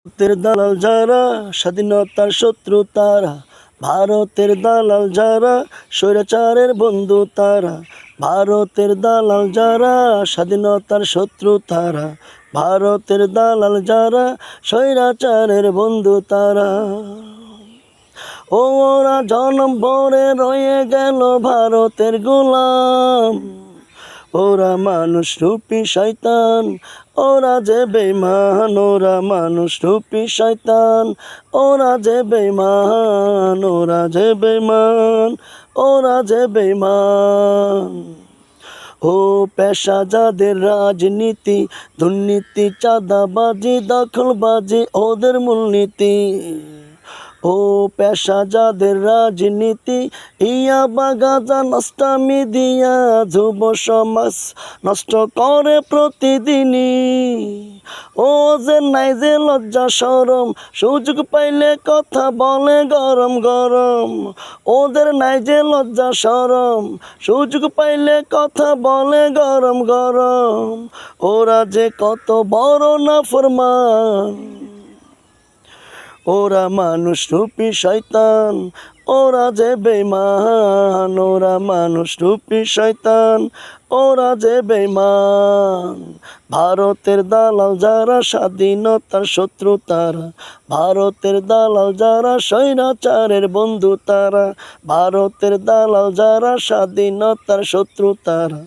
ভারতের দালাল যারা স্বাধীনতার শত্রু তারা, ভারতের দালাল যারা স্বৈরাচারের বন্ধু তারা, ভারতের দালাল যারা স্বাধীনতার শত্রু তারা, ভারতের দালাল যারা স্বৈরাচারের বন্ধু তারা। ওরা জনম ভরে রয়ে গেল ভারতের গোলাম, ওরা মানুষ রূপী শয়তান, ওরা যে বেঈমান, ওরা মানুষ রূপী শয়তান, ওরা যে বেঈমান, ওরা যে বেঈমান, ওরা যে বেঈমান। ও পেশা যাদের রাজনীতি, দুর্নীতি, চাঁদাবাজি, দখলবাজি ওদের মূলনীতি। ও পেশা যাদের রাজনীতি, ইয়াবা গাঁজা নষ্টামি দিয়া যুব সমাজ নষ্ট করে প্রতিদিনই। ও যে নাই যে লজ্জা শরম, সুযোগ পাইলে কথা বলে গরম গরম। ওদের নাই যে লজ্জা শরম, সুযোগ পাইলে কথা বলে গরম গরম। ওরা যে কত বড় নাফরমান, ওরা মানুষ রূপী শয়তান, ওরা যে বেঈমান, ওরা মানুষ রূপী শয়তান, ওরা যে বেঈমান। ভারতের দালাল যারা স্বাধীনতার শত্রু তারা, ভারতের দালাল যারা স্বৈরাচারের বন্ধু তারা, ভারতের দালাল যারা স্বাধীনতার শত্রু তারা,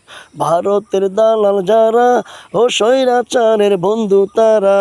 ভারতের দালাল যারা ও স্বৈরাচারের বন্ধু তারা।